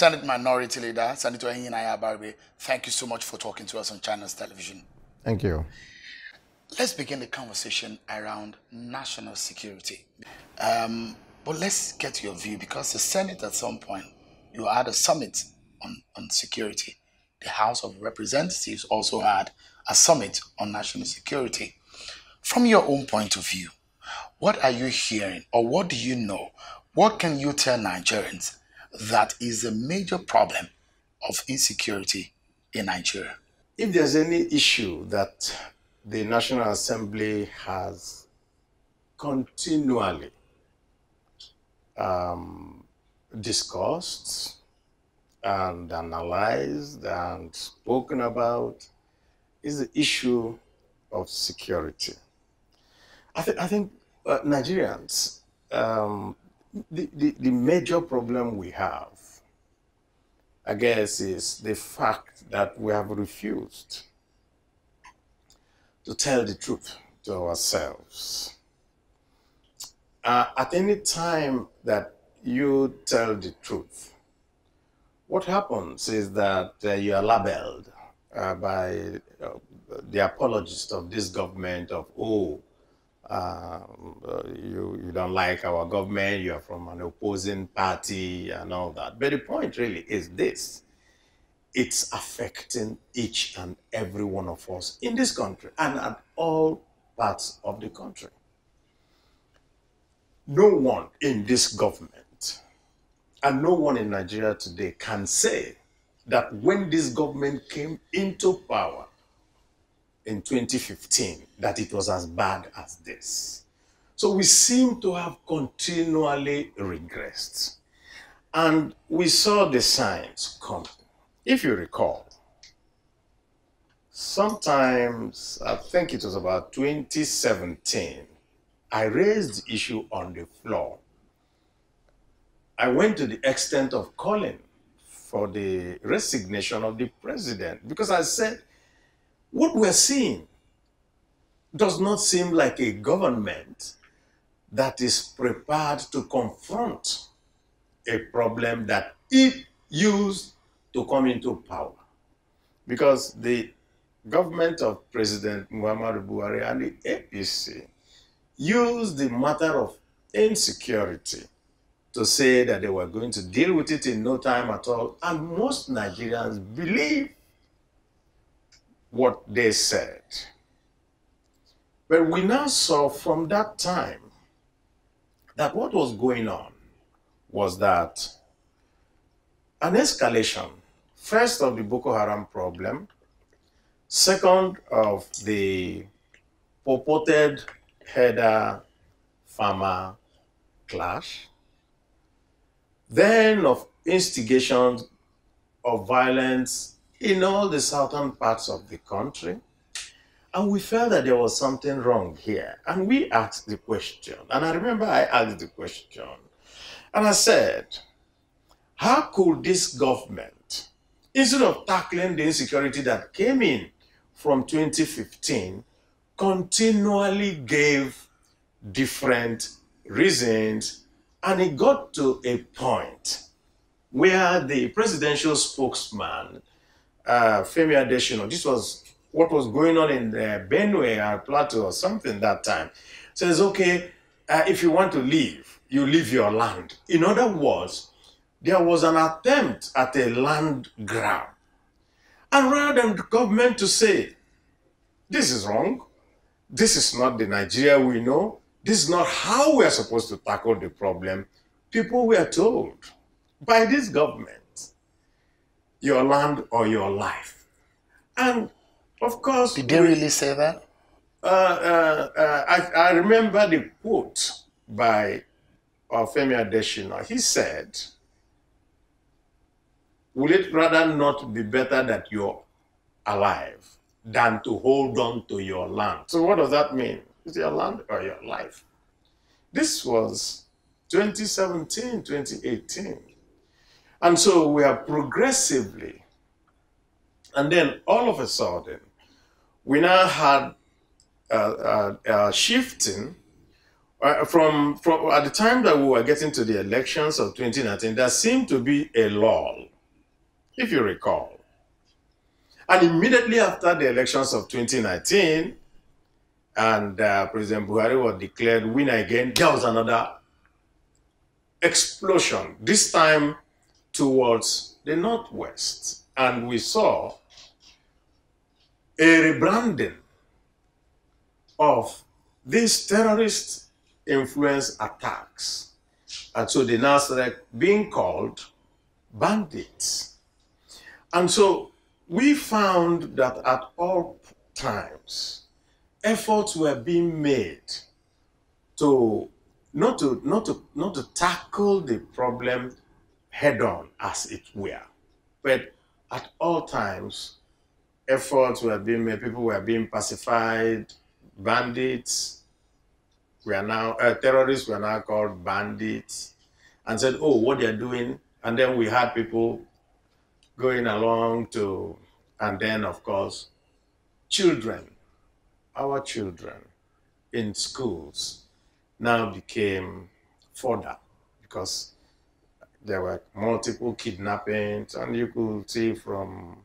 Senate Minority Leader, Senator Abaribe, thank you so much for talking to us on Channels Television. Thank you. Let's begin the conversation around national security. But let's get your view, because the Senate at some point, you had a summit on security. The House of Representatives also had a summit on national security. From your own point of view, what are you hearing, or what do you know? What can you tell Nigerians that is a major problem of insecurity in Nigeria? If there's any issue that the National Assembly has continually discussed and analyzed and spoken about, is the issue of security. I think Nigerians, the major problem we have, I guess, is the fact that we have refused to tell the truth to ourselves. At any time that you tell the truth, what happens is that you are labeled by the apologists of this government of, oh, you don't like our government, you are from an opposing party and all that. But the point really is this: it's affecting each and every one of us in this country and at all parts of the country. No one in this government and no one in Nigeria today can say that when this government came into power in 2015, that it was as bad as this. So we seem to have continually regressed. And we saw the signs coming. If you recall, sometimes, I think it was about 2017, I raised the issue on the floor. I went to the extent of calling for the resignation of the president, because I said, what we're seeing does not seem like a government that is prepared to confront a problem that it used to come into power. Because the government of President Muhammadu Buhari and the APC used the matter of insecurity to say that they were going to deal with it in no time at all. And most Nigerians believe what they said. But we now saw from that time that what was going on was that an escalation, first of the Boko Haram problem, second of the purported herder-farmer clash, then of instigations of violence in all the southern parts of the country. And we felt that there was something wrong here. And we asked the question, and I remember I asked the question, and I said, how could this government, instead of tackling the insecurity that came in from 2015, continually gave different reasons, and it got to a point where the presidential spokesman, Femi Adesina, this was what was going on in Benue or Plateau or something that time, says, okay, if you want to leave, you leave your land. In other words, there was an attempt at a land grab. And rather than the government to say, this is wrong, this is not the Nigeria we know, this is not how we are supposed to tackle the problem, people were told by this government, your land or your life. And of course, did they really say that? I remember the quote by Femi Adesina. He said, will it rather not be better that you're alive than to hold on to your land? So what does that mean? Is it your land or your life? This was 2017, 2018. And so we are progressively, and then all of a sudden, we now had a shifting From at the time that we were getting to the elections of 2019, there seemed to be a lull, if you recall. And immediately after the elections of 2019, and President Buhari was declared winner again, there was another explosion, this time towards the Northwest. And we saw a rebranding of these terrorist influence attacks. And so they now started being called bandits. And so we found that at all times, efforts were being made to not to tackle the problem head on, as it were, but at all times, efforts were being made. People were being pacified. Bandits were now terrorists were now called bandits, and said, "Oh, what they're doing." And then we had people going along to, and then of course, children, our children in schools now became fodder because there were multiple kidnappings, and you could see from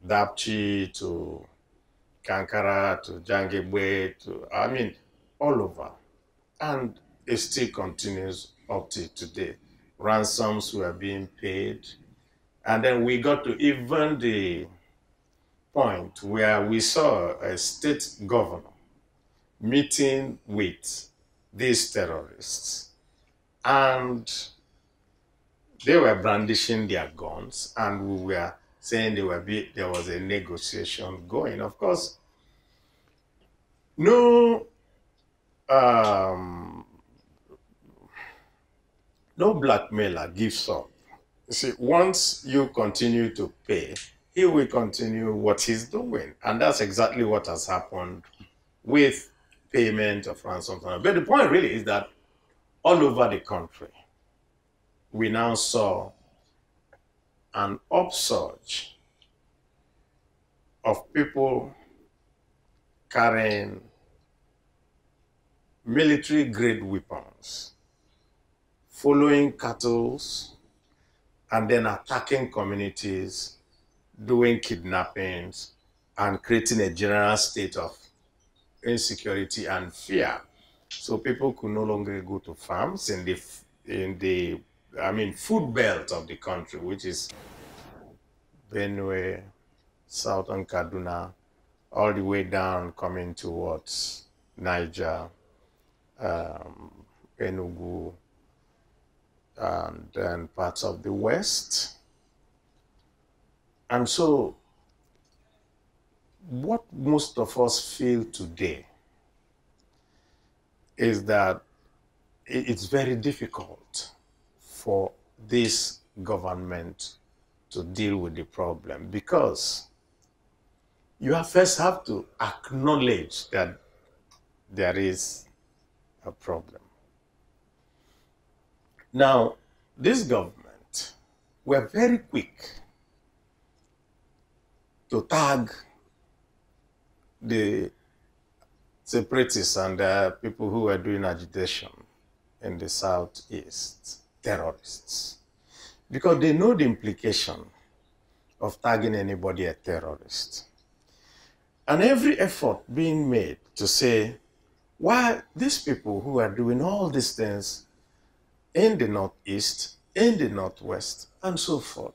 Dapchi to Kankara to Jangibwe to, I mean, all over. And it still continues up to today. Ransoms were being paid. And then we got to even the point where we saw a state governor meeting with these terrorists. And they were brandishing their guns, and we were saying there was a negotiation going. Of course, no blackmailer gives up. You see, once you continue to pay, he will continue what he's doing. And that's exactly what has happened with payment of ransom. But the point really is that all over the country, we now saw an upsurge of people carrying military-grade weapons, following cattle, and then attacking communities, doing kidnappings, and creating a general state of insecurity and fear. So people could no longer go to farms in the food belt of the country, which is Benue, southern Kaduna, all the way down coming towards Niger, Enugu, and then parts of the west. And so what most of us feel today is that it's very difficult for this government to deal with the problem, because you first have to acknowledge that there is a problem. Now, this government were very quick to tag the separatists and people who were doing agitation in the southeast terrorists, because they know the implication of tagging anybody a terrorist. And every effort being made to say, why these people who are doing all these things in the northeast, in the northwest, and so forth,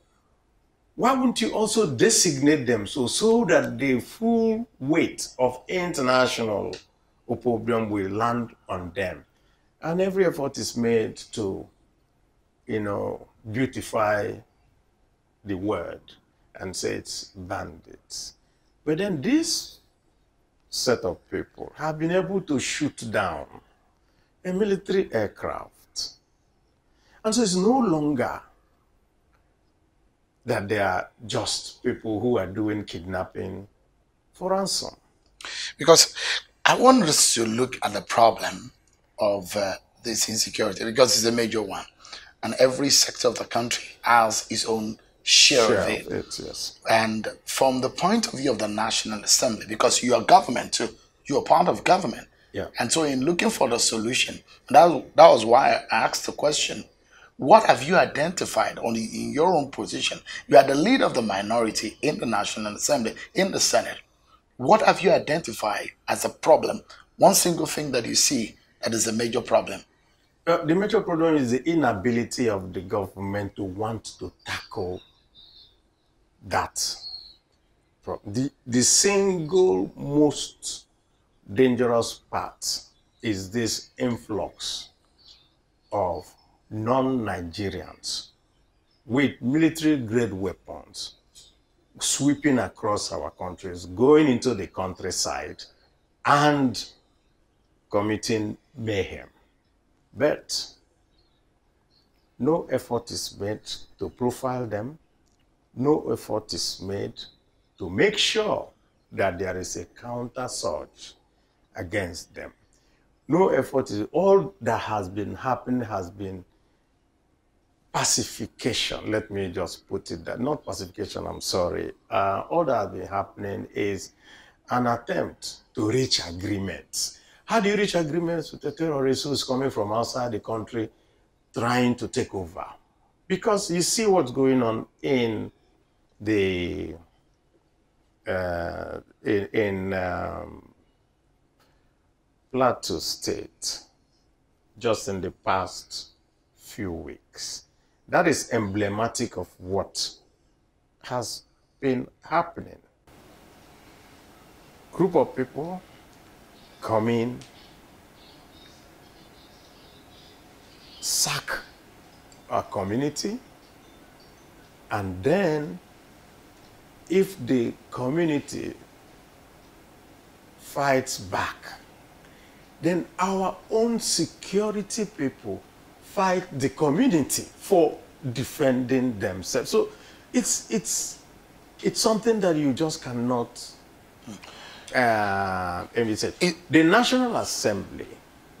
why wouldn't you also designate them so that the full weight of international opprobrium will land on them? And every effort is made to, beautify the word and say it's bandits. But then this set of people have been able to shoot down a military aircraft. And so it's no longer that they are just people who are doing kidnapping for ransom. Because I want us to look at the problem of this insecurity, because it's a major one. And every sector of the country has its own share of it. Yes. And from the point of view of the National Assembly, because you are government too, you are part of government, Yeah. And so in looking for the solution, that was why I asked the question, what have you identified in your own position? You are the leader of the minority in the National Assembly, in the Senate. What have you identified as a problem? One single thing that you see that is a major problem. The major problem is the inability of the government to want to tackle that. The single most dangerous part is this influx of non-Nigerians with military-grade weapons sweeping across our countries, going into the countryside and committing mayhem. But no effort is made to profile them. No effort is made to make sure that there is a counter surge against them. No effort is, all that has been happening has been pacification. Let me just put it that, not pacification, I'm sorry. All that has been happening is an attempt to reach agreements. How do you reach agreements with a terrorist who's coming from outside the country trying to take over? Because you see what's going on in the Plateau State just in the past few weeks. That is emblematic of what has been happening. Group of people come in, sack a community, and then if the community fights back, then our own security people fight the community for defending themselves. So it's something that you just cannot. The National Assembly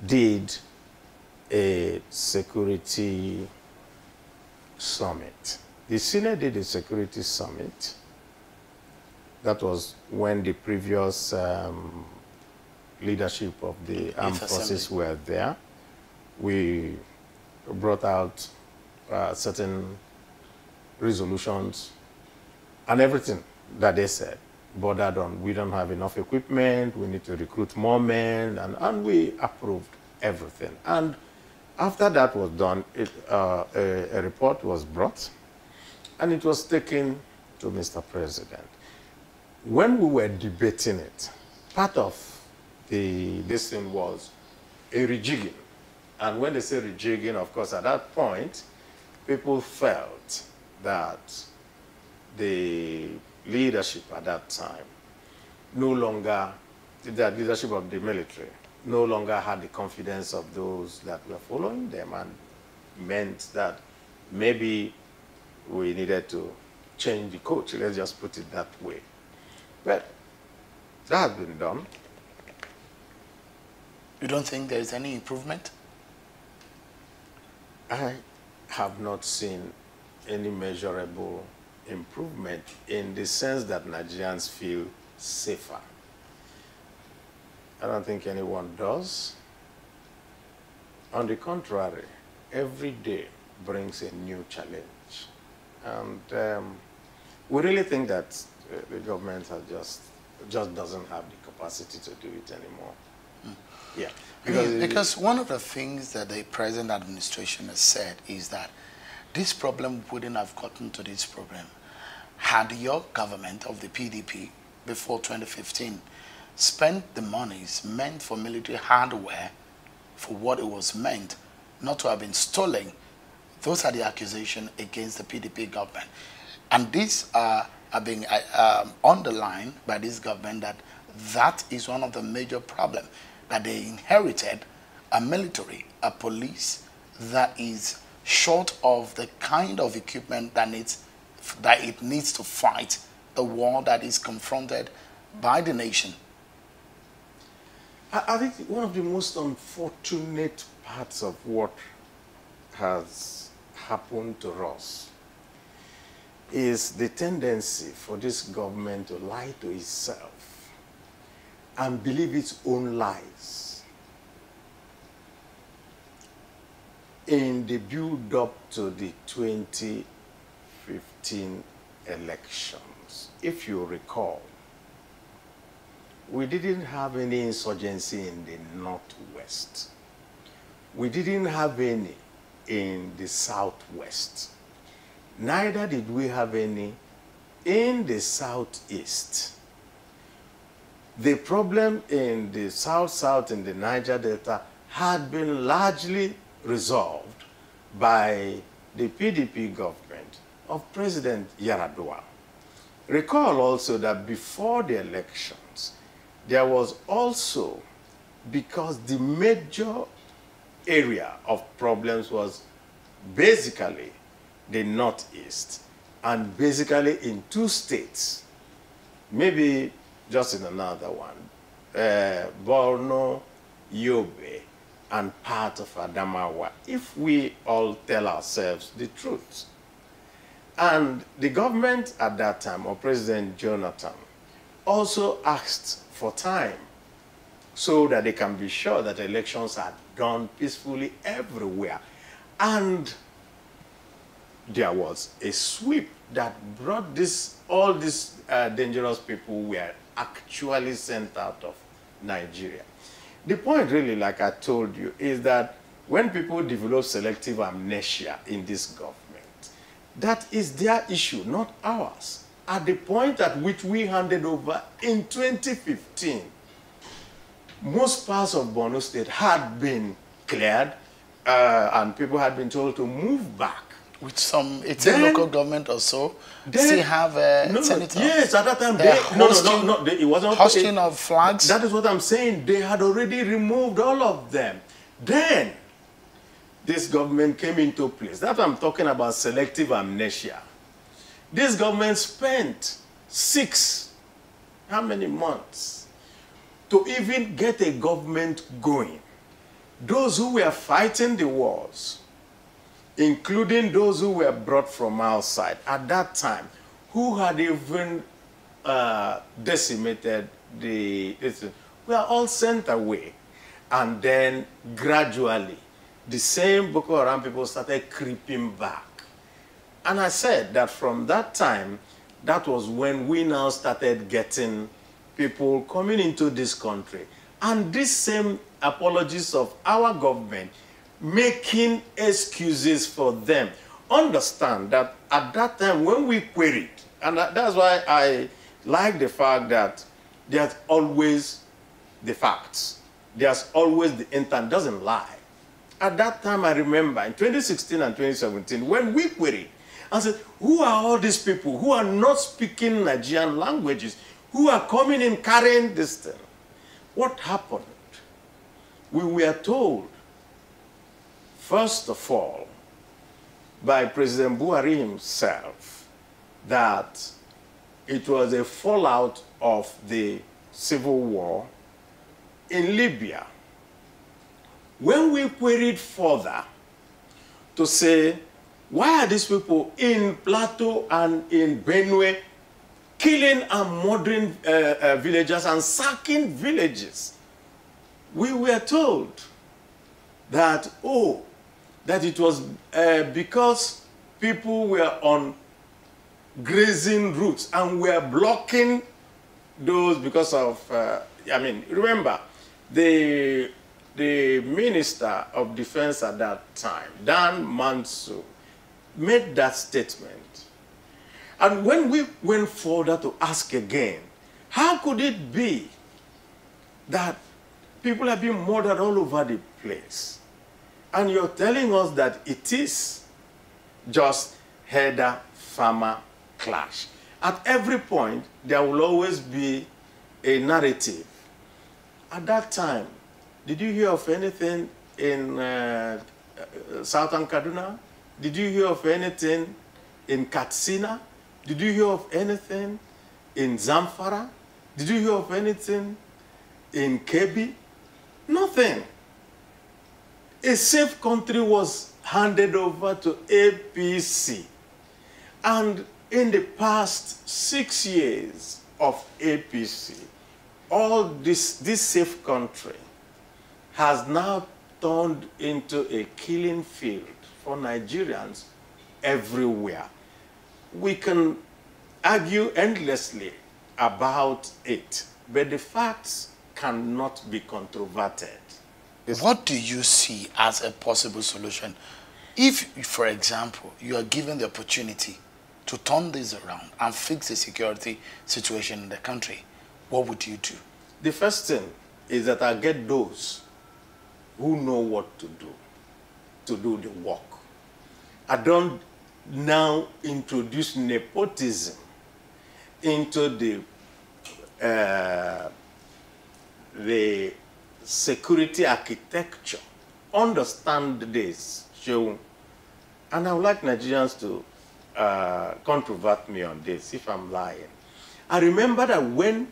did a security summit. The Senate did a security summit. That was when the previous leadership of the armed forces were there. We brought out certain resolutions and everything that they said bordered on, we don't have enough equipment, we need to recruit more men, and we approved everything. And after that was done, a report was brought and it was taken to Mr. President. When we were debating it, part of this thing was a rejigging. And when they say rejigging, of course, at that point, people felt that the leadership at that time no longer, the leadership of the military, no longer had the confidence of those that were following them, and meant that maybe we needed to change the coach, let's just put it that way. But that has been done. You don't think there is any improvement? I have not seen any measurable improvement in the sense that Nigerians feel safer. I don't think anyone does. On the contrary, every day brings a new challenge. And we really think that the government has just doesn't have the capacity to do it anymore. Yeah. Because one of the things that the present administration has said is that this problem wouldn't have gotten to this problem had your government of the PDP before 2015 spent the monies meant for military hardware for what it was meant, not to have been stolen. Those are the accusations against the PDP government. And these are being underlined by this government that is one of the major problems, that they inherited a military, a police that is short of the kind of equipment that it needs to fight the war that is confronted by the nation. I think one of the most unfortunate parts of what has happened to us is the tendency for this government to lie to itself and believe its own lies. in the build-up to the 2015 elections. If you recall, we didn't have any insurgency in the Northwest. We didn't have any in the Southwest. Neither did we have any in the Southeast. The problem in the South-South, in the Niger Delta, had been largely resolved by the PDP government of President Yaradua. Recall also that before the elections, there was also, because the major area of problems was basically the Northeast, and basically in two states, maybe just in another one, Borno, Yobe, and part of Adamawa, if we all tell ourselves the truth. And the government at that time, or President Jonathan, also asked for time so that they can be sure that elections are done peacefully everywhere. And there was a sweep that brought this, all these dangerous people were actually sent out of Nigeria. The point really, like I told you, is that when people develop selective amnesia in this government, that is their issue, not ours. At the point at which we handed over in 2015, most parts of Borno State had been cleared and people had been told to move back. With some 18 local government or so, still have a senator. Yes, at that time, it wasn't hosting of flags. That is what I'm saying. They had already removed all of them. Then, this government came into place. That's what I'm talking about, selective amnesia. This government spent how many months to even get a government going. Those who were fighting the wars, including those who were brought from outside at that time, who had even decimated were all sent away. And then gradually, the same Boko Haram people started creeping back. And I said that from that time, that was when we now started getting people coming into this country. And these same apologies of our government making excuses for them. Understand that at that time when we queried, and that's why I like the fact that there's always the facts. There's always the intent, doesn't lie. At that time, I remember in 2016 and 2017, when we queried, I said, who are all these people who are not speaking Nigerian languages, who are coming in carrying this thing? What happened? We were told, first of all, by President Buhari himself, that it was a fallout of the civil war in Libya. When we queried further to say, why are these people in Plateau and in Benue killing and murdering villagers and sacking villages? We were told that, that it was because people were on grazing routes and were blocking those because of, remember, the Minister of Defense at that time, Dan Manso, made that statement. And when we went further to ask again, how could it be that people have been murdered all over the place? And you're telling us that it is just herder-farmer clash. At every point, there will always be a narrative. At that time, did you hear of anything in Southern Kaduna? Did you hear of anything in Katsina? Did you hear of anything in Zamfara? Did you hear of anything in Kebbi? Nothing. A safe country was handed over to APC. And in the past 6 years of APC, all this safe country has now turned into a killing field for Nigerians everywhere. We can argue endlessly about it, but the facts cannot be controverted. What do you see as a possible solution? If, for example, you are given the opportunity to turn this around and fix the security situation in the country, what would you do? The first thing is that I get those who know what to do the work. I don't now introduce nepotism into the security architecture. Understand this, Shehu. And I would like Nigerians to controvert me on this if I'm lying. I remember that when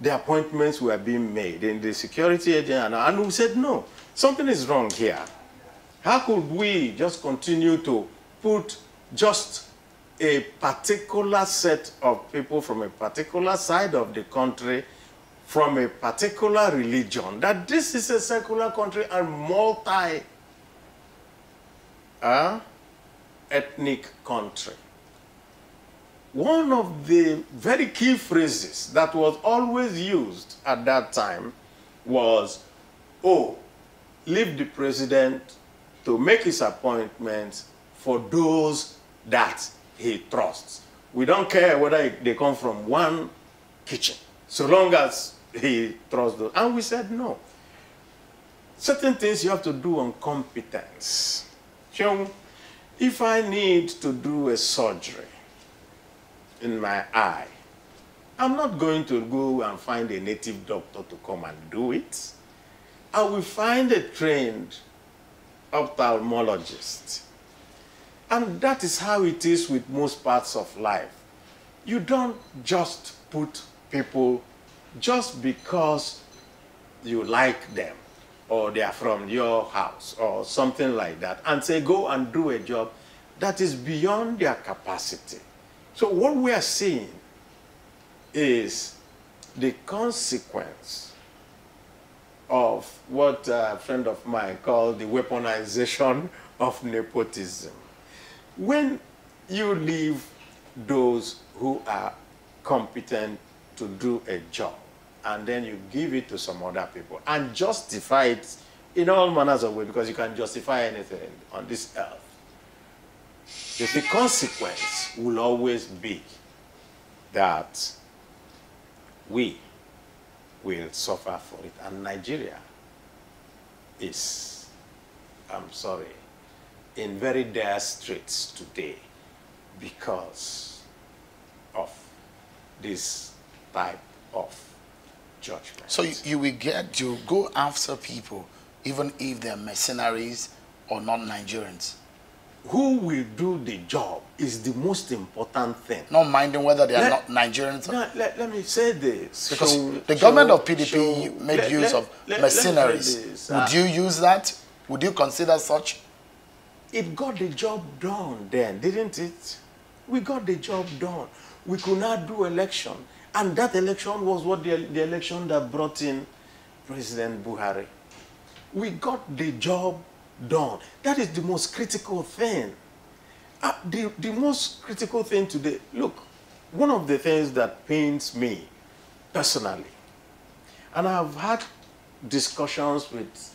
the appointments were being made in the security agent, and we said, no, something is wrong here. How could we just continue to put just a particular set of people from a particular side of the country, from a particular religion, that this is a secular country and multi-ethnic country? One of the very key phrases that was always used at that time was, oh, leave the president to make his appointments for those that he trusts. We don't care whether they come from one kitchen, so long as he trusts those. And we said no. Certain things you have to do on competence. So, if I need to do a surgery in my eye, I'm not going to go and find a native doctor to come and do it. I will find a trained ophthalmologist. And that is how it is with most parts of life. You don't just put people just because you like them or they are from your house or something like that and say go and do a job that is beyond their capacity. So what we are seeing is the consequence of what a friend of mine called the weaponization of nepotism. When you leave those who are competent to do a job and then you give it to some other people and justify it in all manners of ways, because you can justify anything on this earth, the consequence will always be that we will suffer for it. And Nigeria is, I'm sorry, in very dire straits today because of this type of judgment. So you will get to go after people even if they're mercenaries or not Nigerians? Who will do the job is the most important thing. Not minding whether they are not Nigerians. Let me say this. Because the government of PDP made use of mercenaries. Would you use that? Would you consider such? It got the job done then, didn't it? We got the job done. We could not do election. And that election was what the election that brought in President Buhari. We got the job done. That is the most critical thing. The most critical thing today, look, one of the things that pains me personally, and I've had discussions with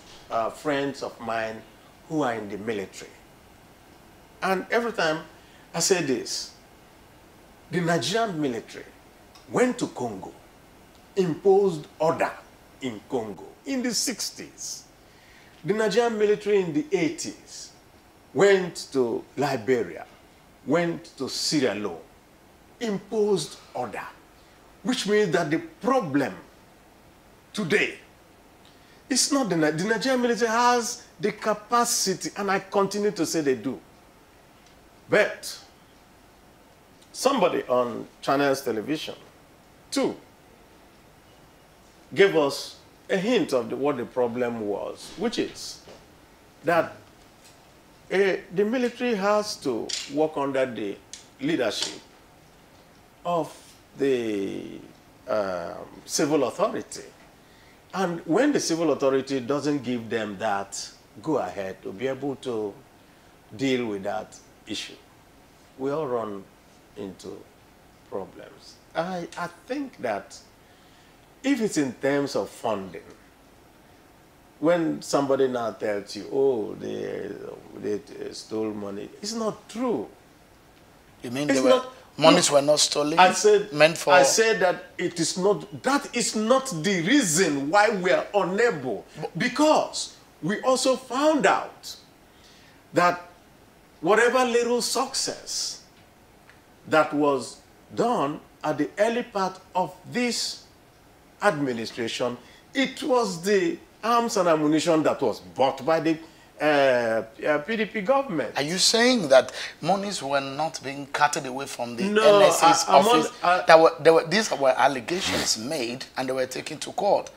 friends of mine who are in the military, and every time I say this, the Nigerian military went to Congo, imposed order in Congo in the 60s. The Nigerian military in the 80s went to Liberia, went to Sierra Leone, imposed order, which means that the problem today is not the Nigerian military has the capacity, and I continue to say they do. But somebody on Channels Television, too, gave us a hint of what the problem was, which is that the military has to work under the leadership of the civil authority. And when the civil authority doesn't give them that go ahead to be able to deal with that issue, we all run into problems. I think that if it's in terms of funding, when somebody now tells you, oh, they stole money, it's not true. You mean monies were not stolen? I said that it is not, that is not the reason why we are unable. Because we also found out that whatever little success that was done at the early part of this administration, it was the arms and ammunition that was bought by the PDP government. Are you saying that monies were not being carted away from the NSA's office? These were allegations made and they were taken to court.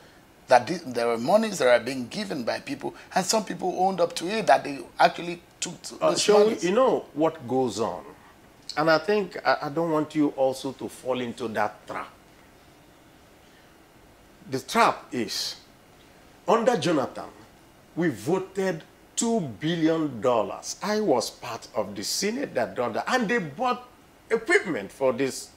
That there were monies that are being given by people, and some people owned up to it, that they actually took this money. You know what goes on, and I think I don't want you also to fall into that trap. The trap is, under Jonathan, we voted $2 billion. I was part of the Senate that done that, and they bought equipment for this.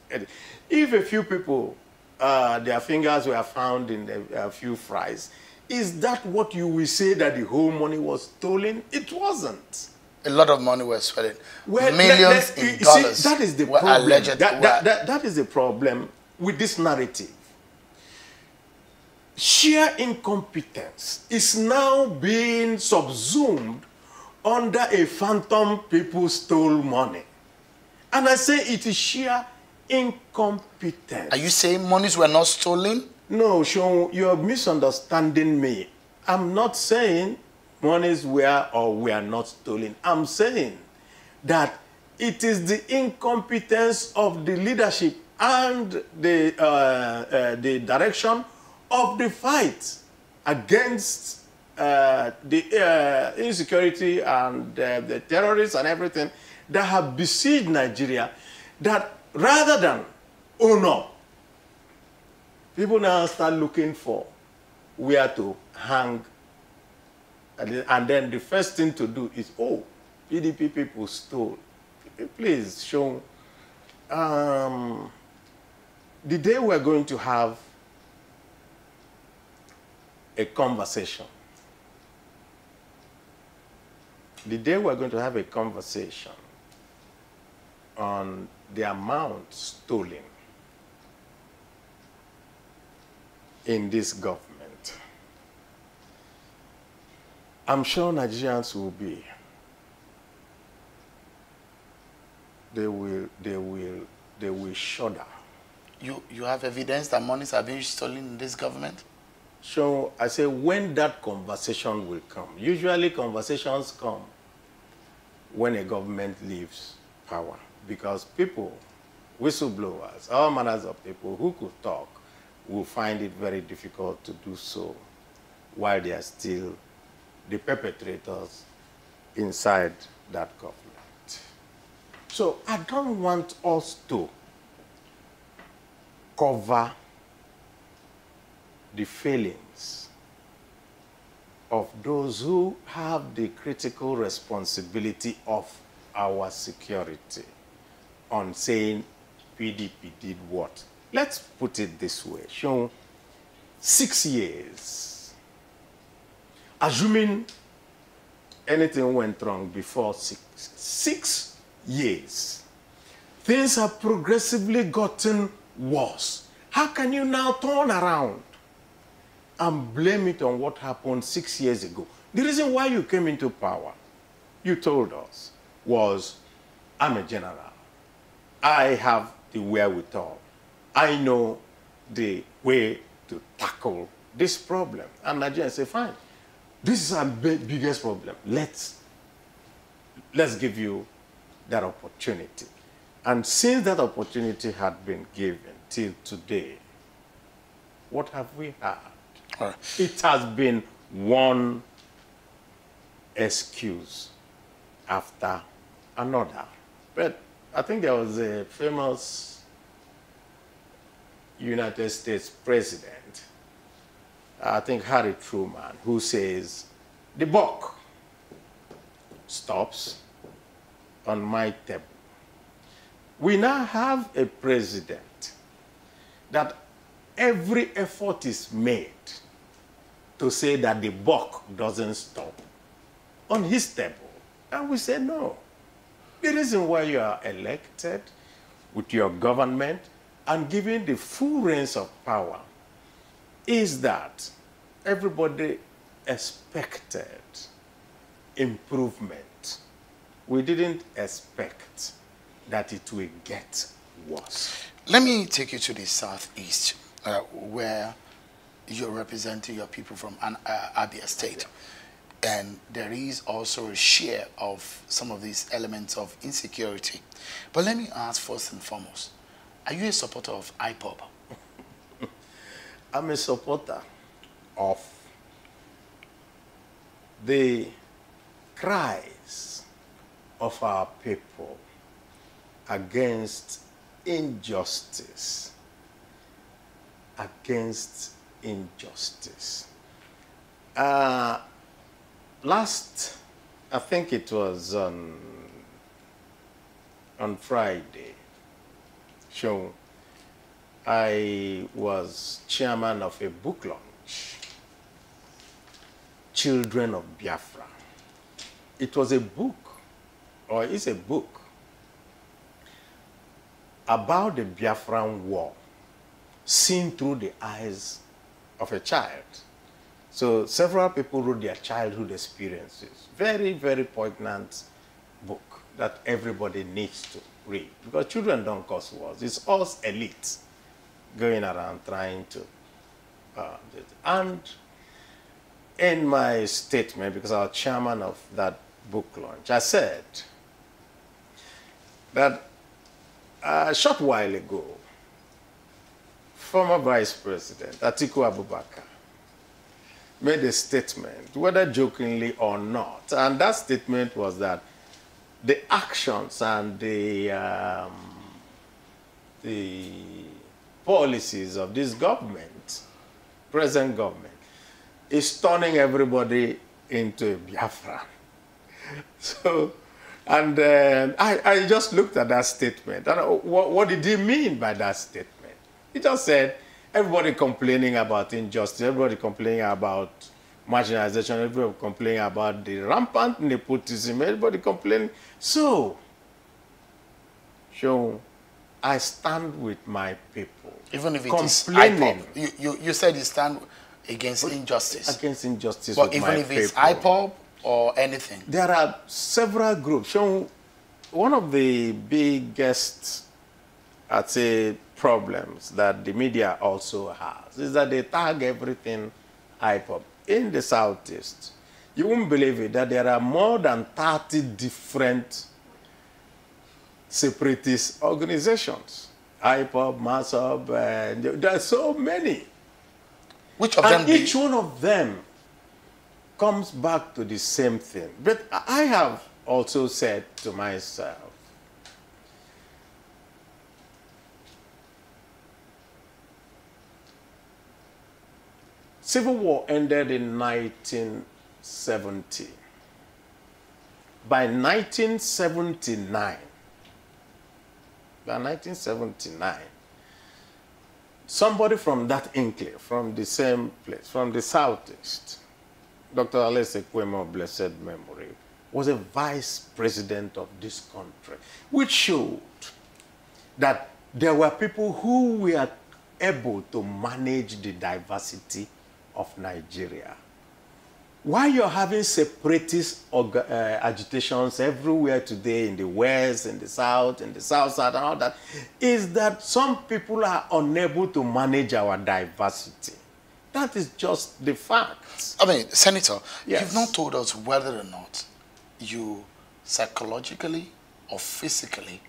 If a few people, their fingers were found in a few fries, is that what you will say that the whole money was stolen? It wasn't. A lot of money was stolen. Well, millions in dollars. See, that is the problem. That is the problem with this narrative. Sheer incompetence is now being subsumed under a phantom people stole money. And I say it is sheer incompetence. Are you saying monies were not stolen? No, Sean, you're misunderstanding me. I'm not saying monies were or were not stolen. I'm saying that it is the incompetence of the leadership and the direction of the fight against the insecurity and the terrorists and everything that have besieged Nigeria, that rather than own up, people now start looking for where to hang. And then the first thing to do is, oh, PDP people stole. Please, show. The day we're going to have a conversation, on the amount stolen in this government, I'm sure Nigerians will be, they will shudder. You have evidence that monies are being stolen in this government? So I say when that conversation will come. Usually conversations come when a government leaves power, because people, whistleblowers, all manners of people who could talk, will find it very difficult to do so while they are still the perpetrators inside that government. So I don't want us to cover the failings of those who have the critical responsibility of our security on saying PDP did what. Let's put it this way. Show 6 years. Assuming anything went wrong before 6 years, things have progressively gotten worse. How can you now turn around and blame it on what happened 6 years ago? The reason why you came into power, you told us, was, I'm a general. I have the wherewithal. I know the way to tackle this problem. And Nigerians say, fine, this is our biggest problem. Let's give you that opportunity. And since that opportunity had been given till today, what have we had? Right. It has been one excuse after another. But I think there was a famous United States president I think Harry Truman, who says, the buck stops on my table. We now have a president that every effort is made to say that the buck doesn't stop on his table. And we say no. The reason why you are elected with your government and given the full reins of power is that everybody expected improvement. We didn't expect that it will get worse. Let me take you to the southeast, where you're representing your people from Abia State. And there is also a share of some of these elements of insecurity. But let me ask first and foremost, are you a supporter of IPOB? I'm a supporter of the cries of our people against injustice. Against injustice. Last, I think it was on Friday, so I was chairman of a book launch, Children of Biafra. It was a book, or it's a book, about the Biafran war, seen through the eyes of a child. So several people wrote their childhood experiences. Very, very poignant book that everybody needs to read. Because children don't cause wars. It's us elites going around trying to and in my statement, because I was chairman of that book launch, I said that a short while ago, former Vice President Atiku Abubakar made a statement, whether jokingly or not, and that statement was that the actions and the policies of this government, present government, is turning everybody into a Biafra. So, and I just looked at that statement, and what did he mean by that statement? He just said, everybody complaining about injustice, everybody complaining about marginalization, everybody complaining about the rampant nepotism, everybody complaining. So I stand with my people. Even if it is IPOB. You said you stand against injustice. Against injustice but with even my if it's people. IPOB or anything. There are several groups. One of the biggest, I'd say, problems that the media also has is that they tag everything IPOB. In the Southeast, you won't believe it, that there are more than 30 different separatist organizations. IPOB, MASOB, there are so many. Which of them? Each one of them comes back to the same thing. But I have also said to myself, Civil War ended in 1970. By 1979, somebody from that enclave, from the same place, from the Southeast, Dr. Alese Kweme of blessed memory, was a vice president of this country, which showed that there were people who were able to manage the diversity of Nigeria. Why you're having separatist agitations everywhere today in the West, in the South, and all that, is that some people are unable to manage our diversity. That is just the fact. I mean, Senator, yes, you've not told us whether or not you psychologically or physically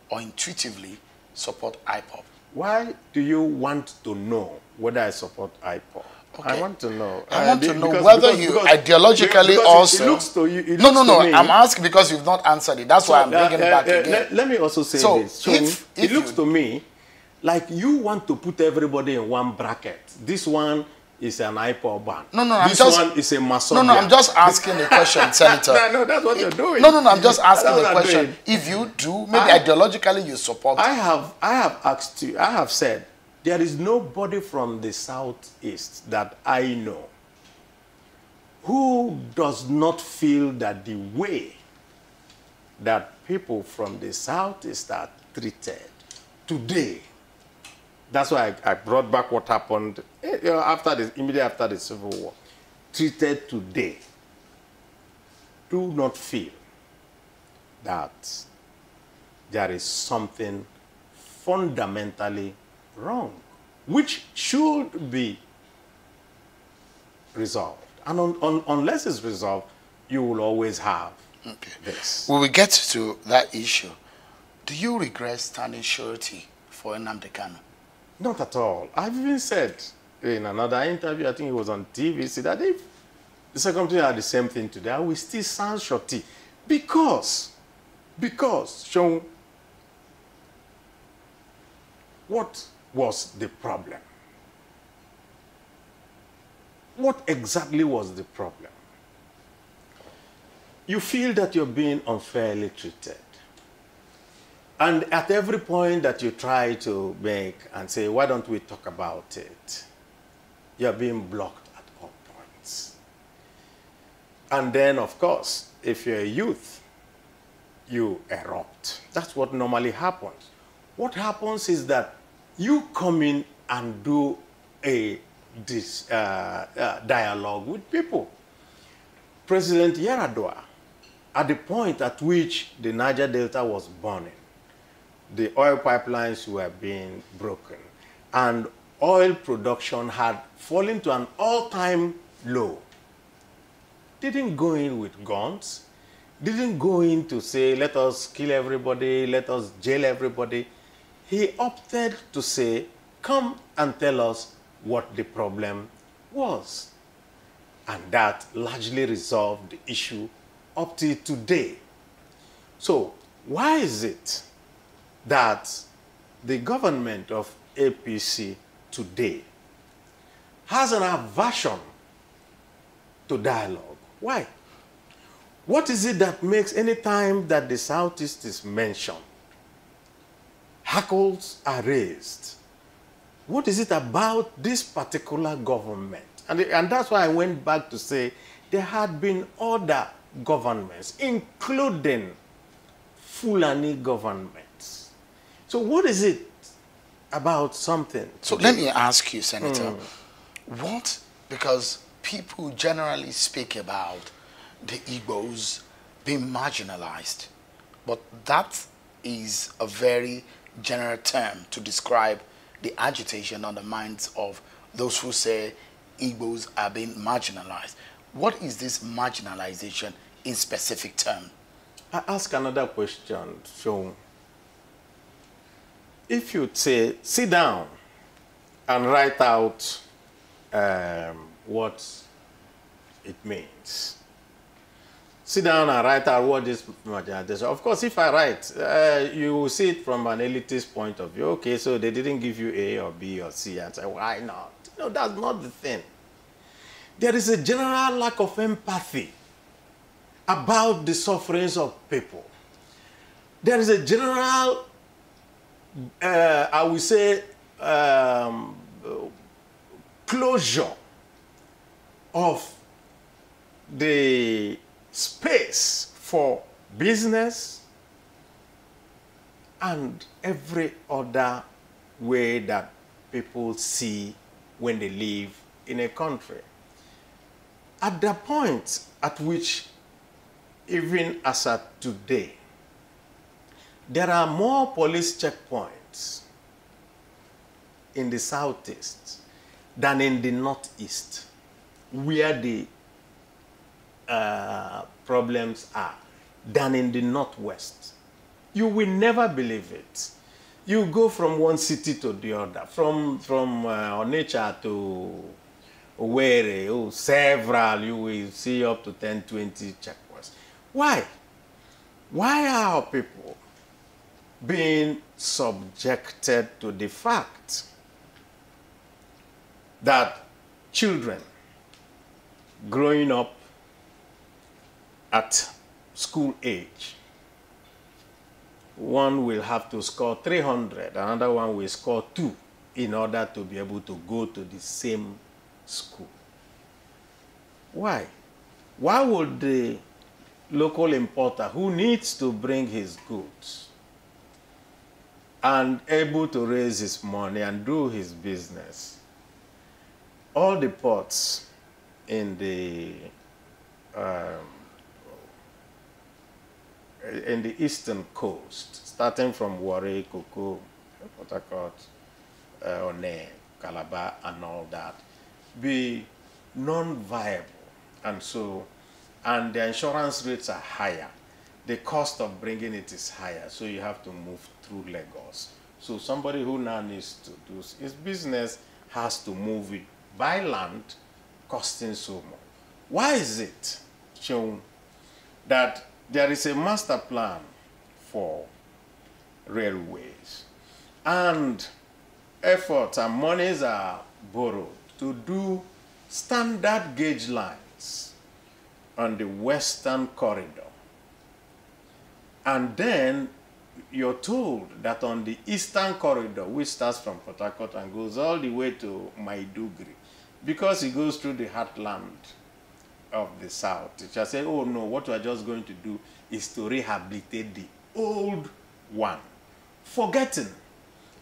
or intuitively support IPOB. Why do you want to know whether I support IPOB? Okay. I want to know. I want to know whether you ideologically also... It looks to you... No. I'm asking because you've not answered it. That's why I'm bringing it back again. Let me also say this. If it looks to me like you want to put everybody in one bracket. This one is an IPOB ban. No, this one is a Mason. No, I'm just asking a question, Senator. No, that's what you're doing. No, I'm just asking a question. If you do, maybe ideologically you support. I have asked you, I have said, there is nobody from the Southeast that I know who does not feel that the way that people from the Southeast are treated today. That's why I brought back what happened immediately after the Civil War. Treated today. Do not feel that there is something fundamentally wrong, which should be resolved. And unless it's resolved, you will always have this. When we get to that issue, do you regret standing surety for Nnamdi Kanu? Not at all. I've even said in another interview, I think it was on TV, that if the secretary had the same thing today, I will still stand surety. Because, Sean, what was the problem? What exactly was the problem? You feel that you're being unfairly treated. And at every point that you try to make and say, why don't we talk about it? You're being blocked at all points. And then, of course, if you're a youth, you erupt. That's what normally happens. What happens is that you come in and do a dialogue with people. President Yaradua, at the point at which the Niger Delta was burning, the oil pipelines were being broken, and oil production had fallen to an all-time low. Didn't go in with guns, didn't go in to say, let us kill everybody, let us jail everybody. He opted to say, come and tell us what the problem was. And that largely resolved the issue up to today. So why is it that the government of APC today has an aversion to dialogue? Why? What is it that makes any time that the Southeast is mentioned, hackles are raised? What is it about this particular government? And that's why I went back to say there had been other governments, including Fulani governments. So what is it about something? So let me ask you, Senator, what, because people generally speak about the Igbos being marginalized, but that is a very general term to describe the agitation on the minds of those who say Igbos are being marginalized. What is this marginalization in specific term? I ask another question, Sean. If you say, sit down and write out what it means. Sit down and write out what this marginalization. Of course, if I write, you will see it from an elitist point of view. Okay, so they didn't give you A or B or C, and say, why not? No, that's not the thing. There is a general lack of empathy about the sufferings of people. There is a general, I would say, closure of the space for business and every other way that people see when they live in a country. At the point at which, even as at today, there are more police checkpoints in the Southeast than in the Northeast, where the problems are, than in the Northwest. You will never believe it. You go from one city to the other, from Onitsha to Owerri, several, you will see up to 10, 20 checkpoints. Why? Why are people being subjected to the fact that children growing up at school age. One will have to score 300, another one will score 2 in order to be able to go to the same school. Why? Why would the local importer who needs to bring his goods and able to raise his money and do his business, all the ports in the eastern coast, starting from Warri, Koko, Port Harcourt, One, Calabar, and all that, be non-viable, and the insurance rates are higher. The cost of bringing it is higher, so you have to move through Lagos. So somebody who now needs to do his business has to move it by land, costing so much. Why is it shown that there is a master plan for railways and efforts and monies are borrowed to do standard gauge lines on the western corridor, and then you're told that on the eastern corridor, which starts from Port Harcourt and goes all the way to Maiduguri, because it goes through the heartland of the south, it shall say, oh no, what we are just going to do is to rehabilitate the old one, forgetting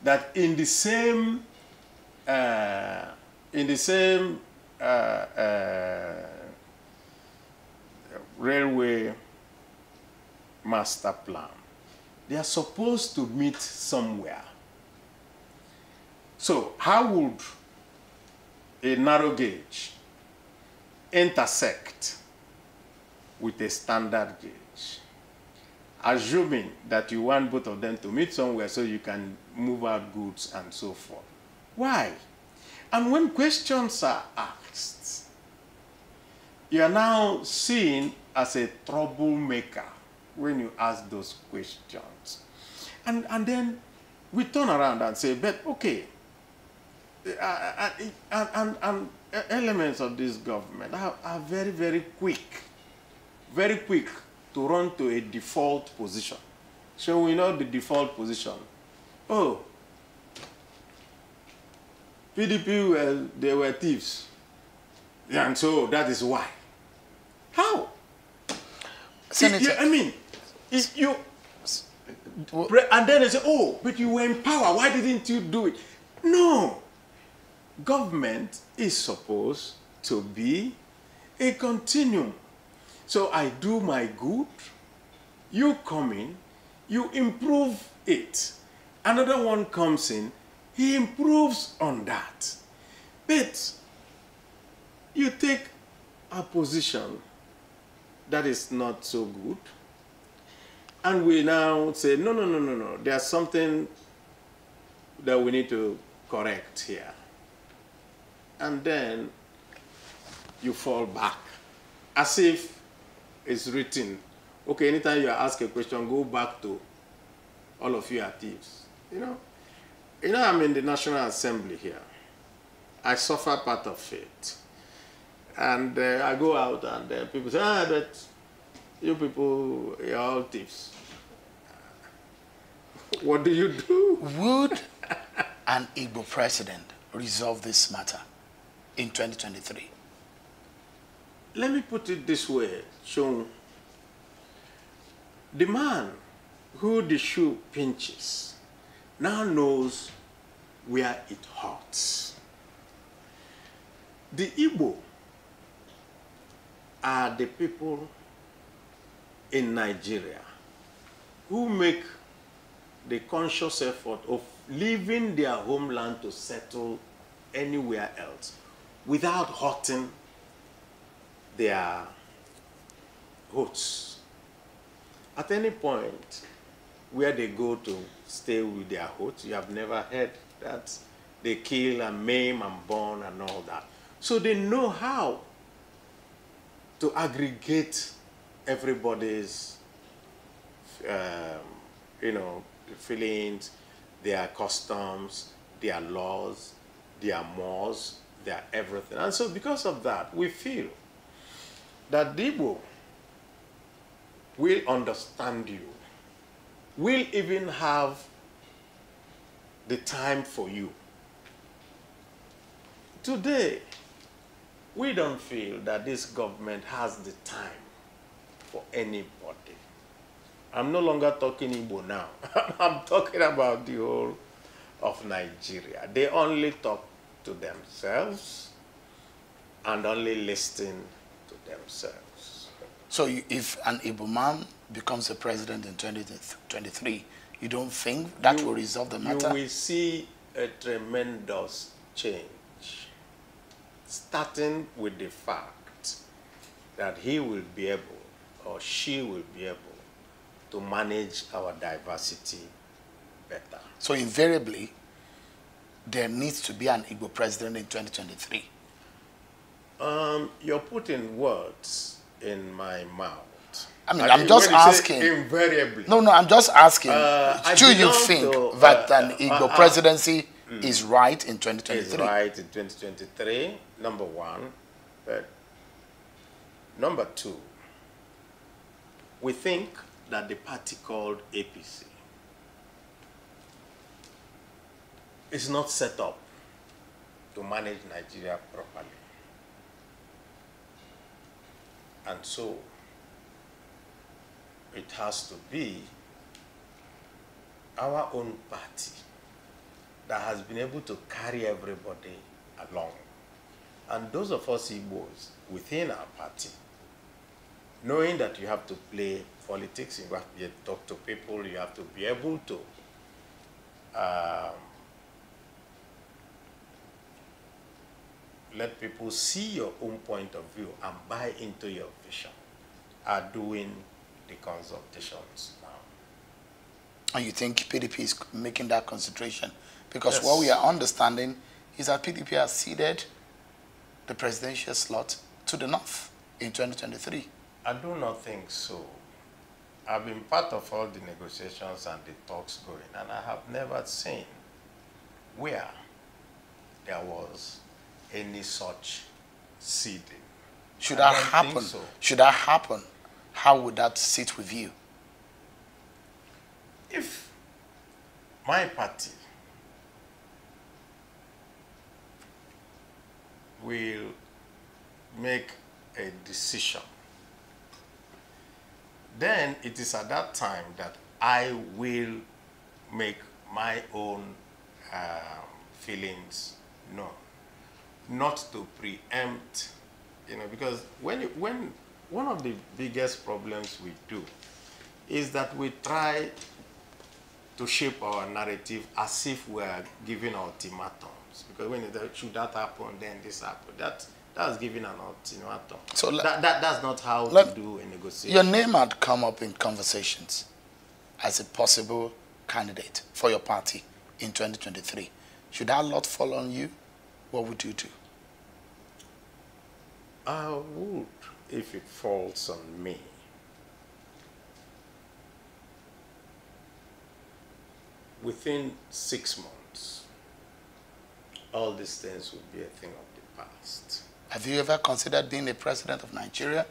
that in the same railway master plan, they are supposed to meet somewhere. So how would a narrow gauge intersect with a standard gauge, assuming that you want both of them to meet somewhere so you can move out goods and so forth? Why? And when questions are asked, you are now seen as a troublemaker when you ask those questions. And then we turn around and say, but okay, and elements of this government are very, very quick to run to a default position. So we know the default position. Oh, PDP, they were thieves. Yeah, and so that is why. How? Senator, I mean, you, and then they say, oh, but you were in power. Why didn't you do it? No. Government is supposed to be a continuum. So I do my good, you come in, you improve it. Another one comes in, he improves on that. But you take a position that is not so good, and we now say, no, there's something that we need to correct here. And then you fall back, as if it's written, okay, anytime you ask a question, go back to all of you are thieves. You know, I'm in the National Assembly here. I suffer part of it. And I go out and people say, but you people, you're all thieves. What do you do? Would an Igbo president resolve this matter in 2023? Let me put it this way, Sean. The man who the shoe pinches now knows where it hurts. The Igbo are the people in Nigeria who make the conscious effort of leaving their homeland to settle anywhere else without hurting their hosts. At any point where they go to stay with their hosts, you have never heard that they kill and maim and burn and all that. So they know how to aggregate everybody's, feelings, their customs, their laws, their mores they are everything. And so because of that, we feel that the Igbo will understand you, will even have the time for you. Today, we don't feel that this government has the time for anybody. I'm no longer talking Igbo now. I'm talking about the whole of Nigeria. They only talk to themselves and only listen to themselves. So if an Igbo man becomes a president in 2023, you don't think that will resolve the matter? You will see a tremendous change, starting with the fact that he will be able, or she will be able, to manage our diversity better. So invariably, there needs to be an Igbo president in 2023. You're putting words in my mouth. I mean, I'm just asking. Invariably. No, I'm just asking. Do you think that an Igbo presidency is right in 2023? Is right in 2023, number one. But number two, we think that the party called APC is not set up to manage Nigeria properly. And so it has to be our own party that has been able to carry everybody along. And those of us Igbos within our party, knowing that you have to play politics, you have to be able to talk to people, you have to be able to let people see your own point of view and buy into your vision, are doing the consultations now. And you think PDP is making that concentration? Because Yes. what we are understanding is that PDP has ceded the presidential slot to the North in 2023. I do not think so. I've been part of all the negotiations and the talks going, and I have never seen where there was any such ceding. Should I that don't happen? think so. Should that happen? How would that sit with you? If my party will make a decision, then it is at that time that I will make my own feelings known, not to preempt, because when one of the biggest problems we do is that we try to shape our narrative as if we are giving ultimatums. Because when should that happen, then this happen. That's giving an ultimatum. So that's not how to do a negotiation. Your name had come up in conversations as a possible candidate for your party in 2023. Should that lot fall on you? What would you do? I would, if it falls on me. Within 6 months, all these things will be a thing of the past. Have you ever considered being the president of Nigeria?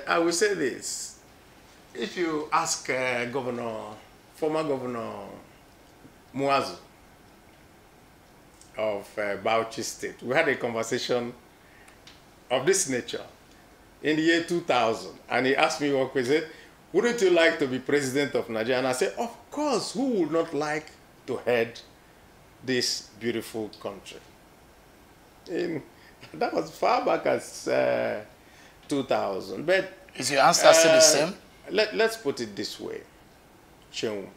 I will say this. If you ask former Governor Muazu of Bauchi State, we had a conversation of this nature in the year 2000, and he asked me one question, wouldn't you like to be president of Nigeria? And I said, of course, who would not like to head this beautiful country? That was far back as 2000. But is your answer still the same? Let's put it this way. Cheung,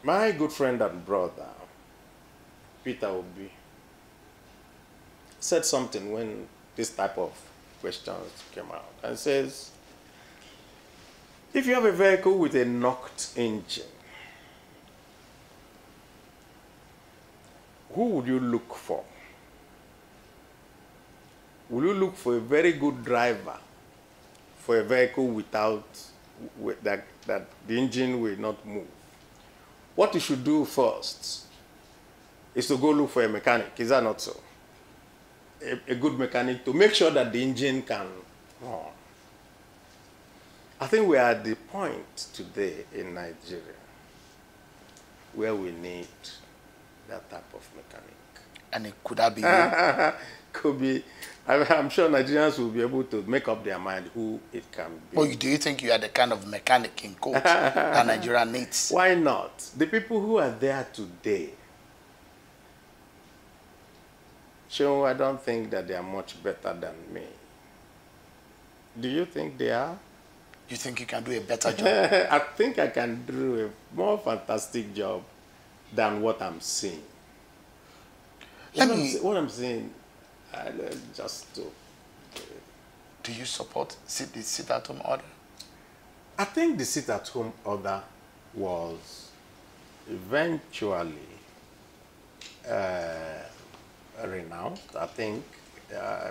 my good friend and brother, Peter Obi, said something when this type of questions came out, and says, if you have a vehicle with a knocked engine, who would you look for? Will you look for a very good driver for a vehicle that the engine will not move? what you should do first is to go look for a mechanic. Is that not so? A good mechanic to make sure that the engine can run. I think we are at the point today in Nigeria where we need that type of mechanic. And it could that be you? Could be. I'm sure Nigerians will be able to make up their mind who it can be. But do you think you are the kind of mechanic in coach that Nigeria needs? Why not? The people who are there today, sure, I don't think that they are much better than me. Do you think they are? You think you can do a better job? I think I can do a more fantastic job than what I'm seeing. What I'm saying, just to... Do you support the sit-at-home order? I think the sit-at-home order was eventually renounced, I think,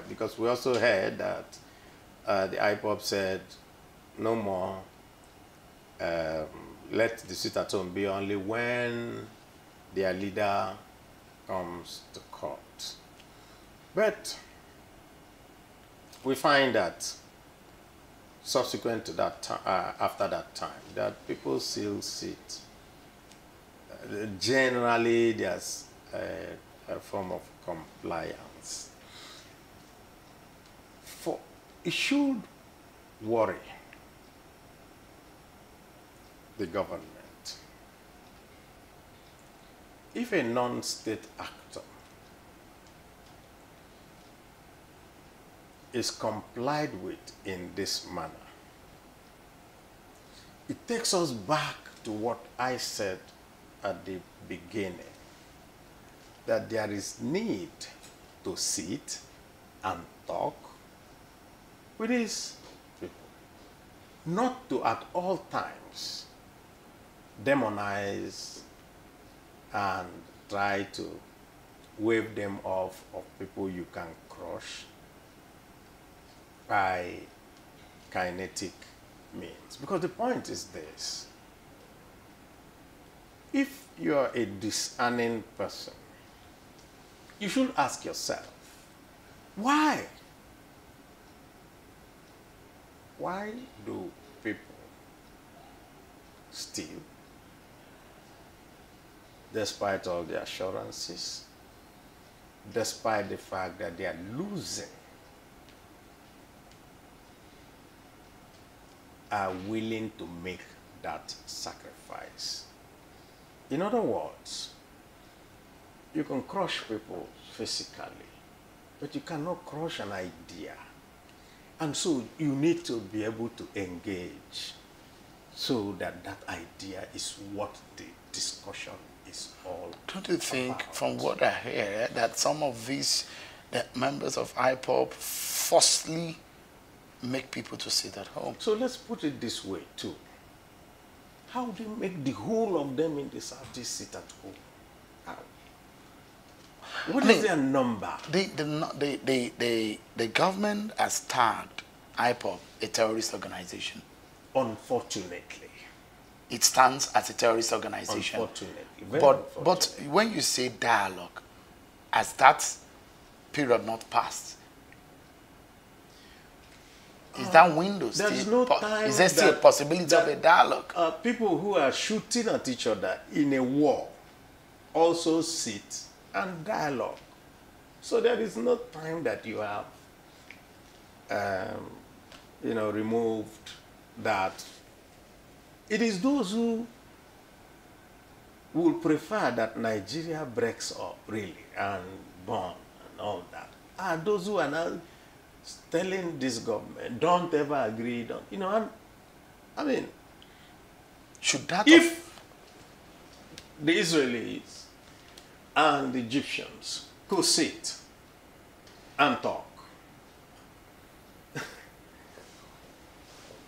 because we also heard that the IPOB said, no more, let the sit-at-home be only when their leader comes to court. But we find that subsequent to that time, after that time, that people still sit. Generally, there's a form of compliance. It should worry the government if a non-state actor is complied with in this manner. It takes us back to what I said at the beginning, that there is need to sit and talk with these people, not to at all times demonize and try to wave them off of people you can crush by kinetic means. Because the point is this: if you're a discerning person, you should ask yourself, why? Why do people steal despite all the assurances, despite the fact that they are losing, are willing to make that sacrifice? In other words, you can crush people physically, but you cannot crush an idea. And so you need to be able to engage so that that idea is what the discussion is all about. Don't you think, from what I hear, that some of these members of IPOB forcefully make people to sit at home? So let's put it this way too. How do you make the whole of them in the Southeast sit at home? How? What is their number? The government has tagged IPOB a terrorist organization. Unfortunately. It stands as a terrorist organization. Unfortunately. But when you say dialogue, has that period not passed? Is that window still? There's no time. Is there still a possibility of a dialogue? People who are shooting at each other in a war also sit and dialogue. So there is no time that you have, removed that. It is those who will prefer that Nigeria breaks up, really, and burn and all that, are those who are now telling this government, don't ever agree, I mean, should that if the Israelis and the Egyptians could sit and talk,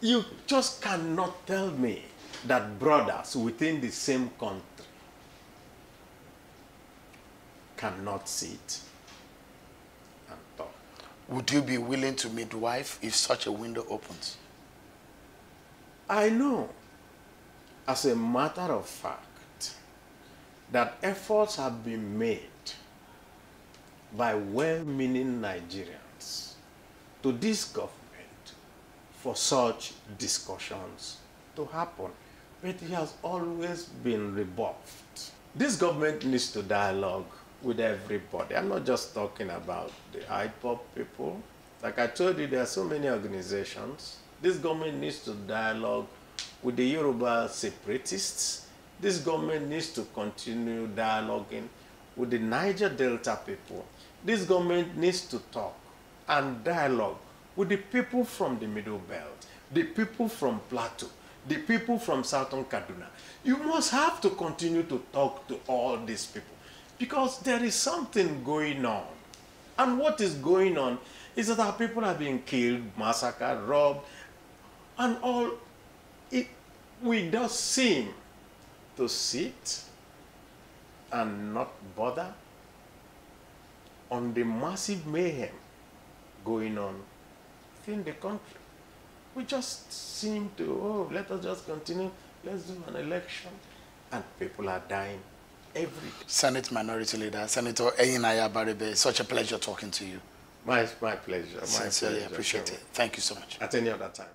you just cannot tell me that brothers within the same country cannot sit and talk. Would you be willing to midwife if such a window opens? I know, as a matter of fact, that efforts have been made by well-meaning Nigerians to this government for such discussions to happen, but it has always been rebuffed. This government needs to dialogue with everybody. I'm not just talking about the IPOB people. Like I told you, there are so many organizations. This government needs to dialogue with the Yoruba separatists. This government needs to continue dialoguing with the Niger Delta people. This government needs to talk and dialogue with the people from the Middle Belt, the people from Plateau, the people from Southern Kaduna. You must have to continue to talk to all these people because there is something going on. And what is going on is that our people are being killed, massacred, robbed, and all. We just seem to sit and not bother on the massive mayhem going on within the country. We just seem to, oh, let us just continue, let's do an election. And people are dying every day. Senate Minority Leader, Senator Abaribe, such a pleasure talking to you. My pleasure. Sincerely appreciate it. Thank you so much. At any other time.